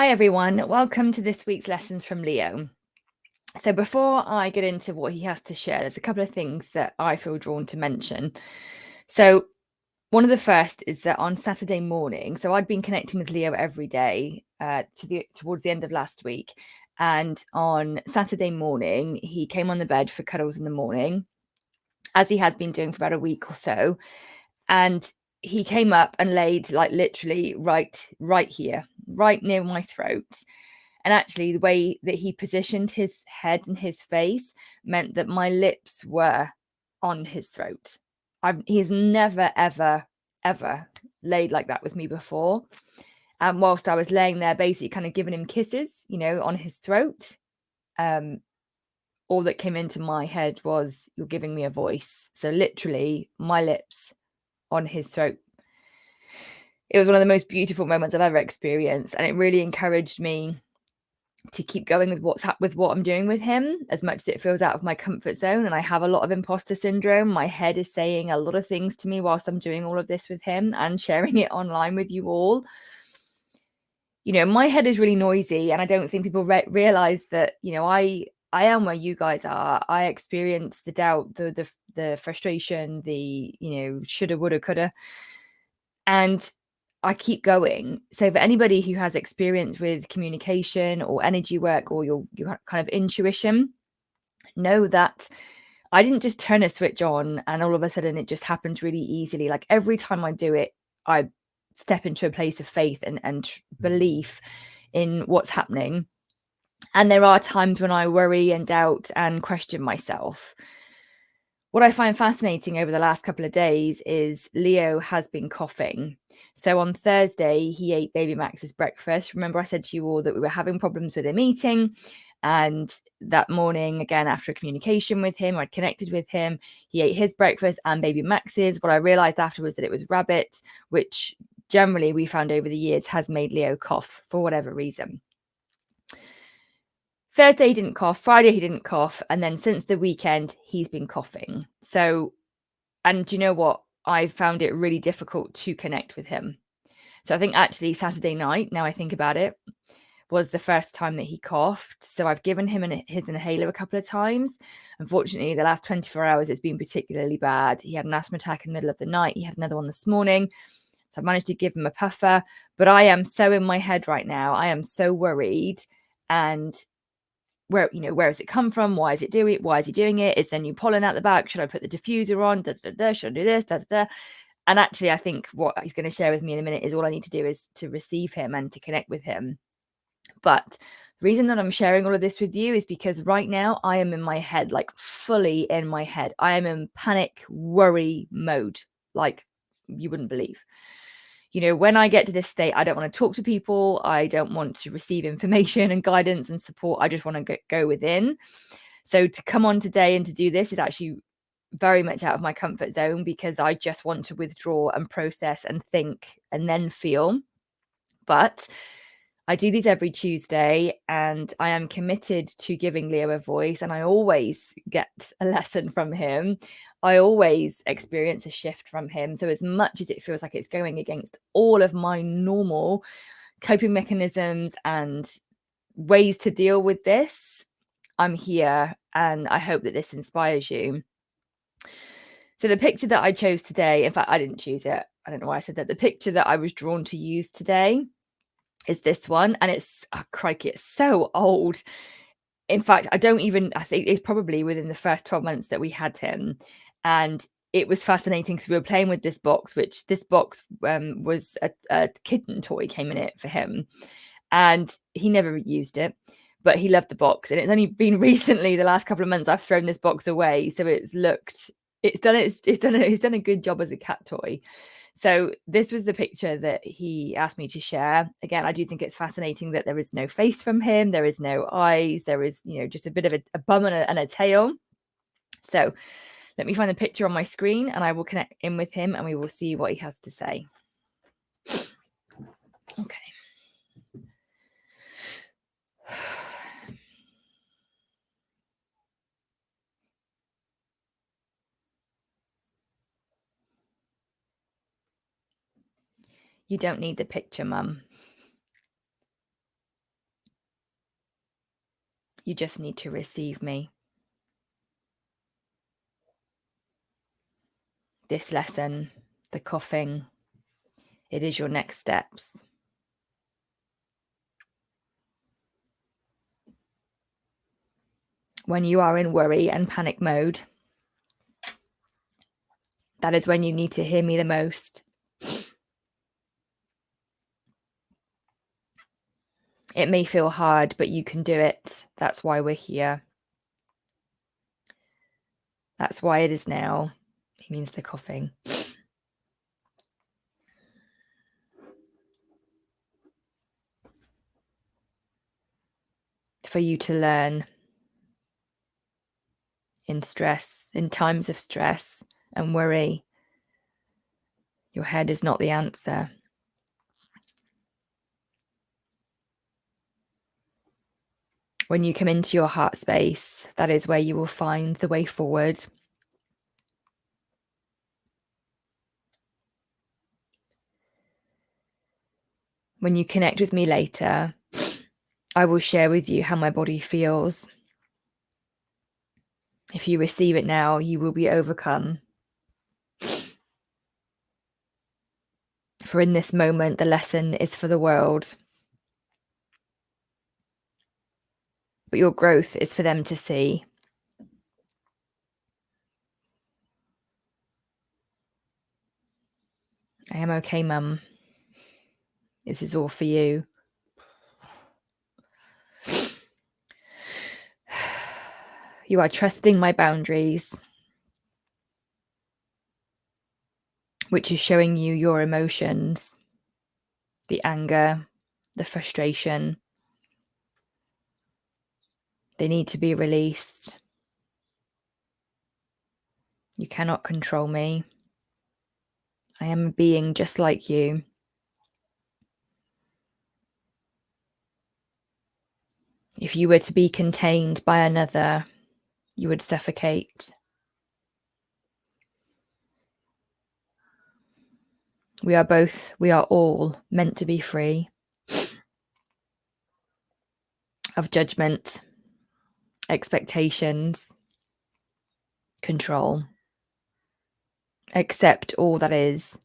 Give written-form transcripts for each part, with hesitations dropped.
Hi everyone, welcome to this week's lessons from Leo. So before I get into what he has to share, there's a couple of things that I feel drawn to mention. So one of the first is that on Saturday morning, so I'd been connecting with Leo every day towards the end of last week, and on Saturday morning he came on the bed for cuddles in the morning, as he has been doing for about a week or so, and he came up and laid like literally right here, right near my throat. And actually, the way that he positioned his head and his face meant that my lips were on his throat. He's never, ever, ever laid like that with me before. And whilst I was laying there, basically kind of giving him kisses, on his throat, all that came into my head was, "You're giving me a voice." So literally, my lips on his throat. It was one of the most beautiful moments I've ever experienced, and it really encouraged me to keep going with what I'm doing with him, as much as it feels out of my comfort zone. And I have a lot of imposter syndrome. My head is saying a lot of things to me whilst I'm doing all of this with him and sharing it online with you all. My head is really noisy, and I don't think people realize that. I am where you guys are. I experience the doubt, the frustration, the shoulda, woulda, coulda, and I keep going. So for anybody who has experience with communication or energy work or your kind of intuition, know that I didn't just turn a switch on and all of a sudden it just happened really easily. Like every time I do it, I step into a place of faith and belief in what's happening. And there are times when I worry and doubt and question myself. What I find fascinating over the last couple of days is Leo has been coughing. So on Thursday, he ate baby Max's breakfast. Remember, I said to you all that we were having problems with him eating. And that morning, again, after a communication with him, I'd connected with him. He ate his breakfast and baby Max's. What I realized afterwards that it was rabbit, which generally we found over the years has made Leo cough for whatever reason. Thursday he didn't cough, Friday he didn't cough, and then since the weekend he's been coughing. So, and do you know what? I found it really difficult to connect with him. So I think actually Saturday night, now I think about it, was the first time that he coughed. So I've given him his inhaler a couple of times. Unfortunately, the last 24 hours it's been particularly bad. He had an asthma attack in the middle of the night. He had another one this morning. So I managed to give him a puffer, but I am so in my head right now. I am so worried. And where has it come from? Why is he doing it? Is there new pollen out the back? Should I put the diffuser on? Should I do this? And actually, I think what he's going to share with me in a minute is all I need to do is to receive him and to connect with him. But the reason that I'm sharing all of this with you is because right now I am in my head, like fully in my head. I am in panic, worry mode, like you wouldn't believe. When I get to this state, I don't want to talk to people. I don't want to receive information and guidance and support. I just want to go within. So to come on today and to do this is actually very much out of my comfort zone, because I just want to withdraw and process and think and then feel. But I do these every Tuesday, and I am committed to giving Leo a voice, and I always get a lesson from him. I always experience a shift from him. So as much as it feels like it's going against all of my normal coping mechanisms and ways to deal with this, I'm here, and I hope that this inspires you. So the picture that I chose today, in fact, I didn't choose it. I don't know why I said that. The picture that I was drawn to use today is this one, and it's crikey, it's so old. In fact, I think it's probably within the first 12 months that we had him. And it was fascinating because we were playing with this box, which this box was a kitten toy came in it for him, and he never used it, but he loved the box. And it's only been recently, the last couple of months, I've thrown this box away, so it's done a good job as a cat toy. So this was the picture that he asked me to share. Again, I do think it's fascinating that there is no face from him. There is no eyes. There is, just a bit of a bum and a tail. So let me find the picture on my screen and I will connect in with him and we will see what he has to say. Okay. You don't need the picture, Mum. You just need to receive me. This lesson, the coughing, it is your next steps. When you are in worry and panic mode, that is when you need to hear me the most. It may feel hard, but you can do it. That's why we're here. That's why it is now. It means the coughing. For you to learn in times of stress and worry, your head is not the answer. When you come into your heart space, that is where you will find the way forward. When you connect with me later, I will share with you how my body feels. If you receive it now, you will be overcome. For in this moment, the lesson is for the world. But your growth is for them to see. I am okay, Mum. This is all for you. You are trusting my boundaries, which is showing you your emotions, the anger, the frustration. They need to be released. You cannot control me. I am a being just like you. If you were to be contained by another, you would suffocate. We are all meant to be free of judgment, expectations, control. Accept all that is.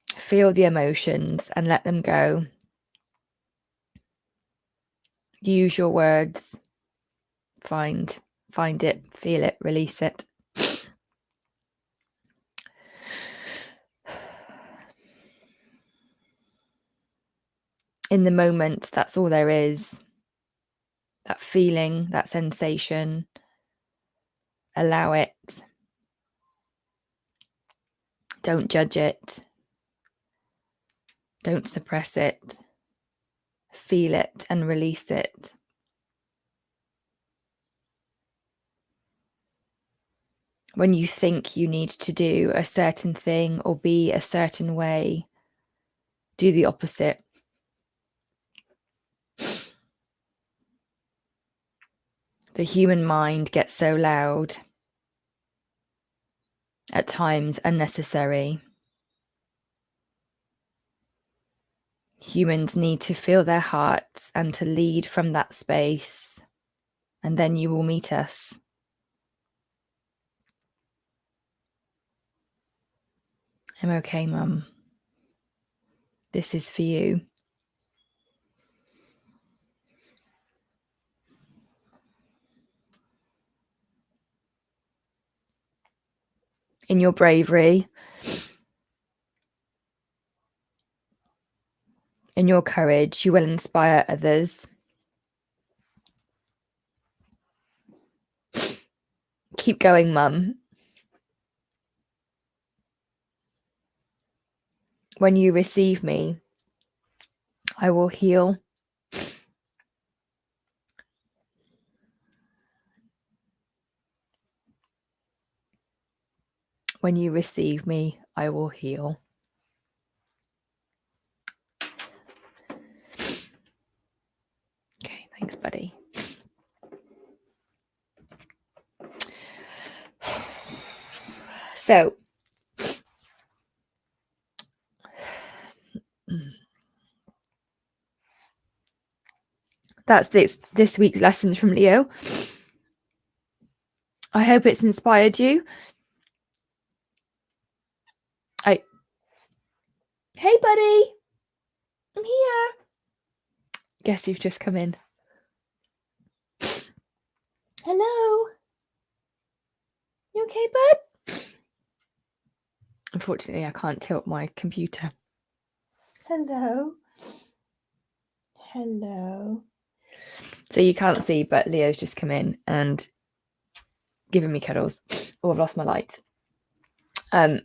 Feel the emotions and let them go. Use your words. Find it, feel it, release it. In the moment, that's all there is. That feeling, that sensation. Allow it. Don't judge it. Don't suppress it. Feel it and release it. When you think you need to do a certain thing or be a certain way, do the opposite. The human mind gets so loud, at times unnecessary. Humans need to feel their hearts and to lead from that space, and then you will meet us. I'm okay, Mum. This is for you. In your bravery, in your courage, you will inspire others. Keep going, Mum. When you receive me, I will heal. When you receive me, I will heal. Okay, thanks, buddy. So, that's this week's lessons from Leo. I hope it's inspired you. Hey, buddy. I'm here. Guess you've just come in. Hello. You okay, bud? Unfortunately, I can't tilt my computer. Hello. Hello. So you can't see, but Leo's just come in and given me cuddles. Oh, I've lost my light. Let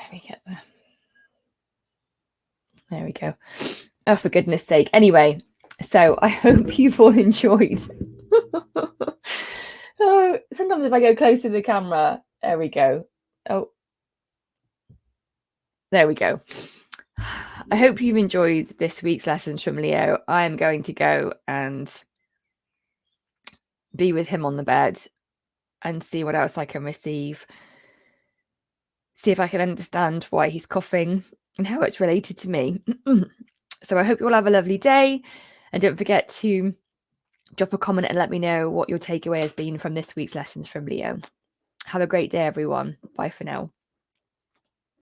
me get there. There we go. Oh, for goodness sake. Anyway, so I hope you've all enjoyed. Oh, sometimes if I go close to the camera, there we go. Oh, there we go. I hope you've enjoyed this week's lessons from Leo. I am going to go and be with him on the bed and see what else I can receive. See if I can understand why he's coughing and how it's related to me. So I hope you all have a lovely day. And don't forget to drop a comment and let me know what your takeaway has been from this week's lessons from Leo. Have a great day, everyone. Bye for now.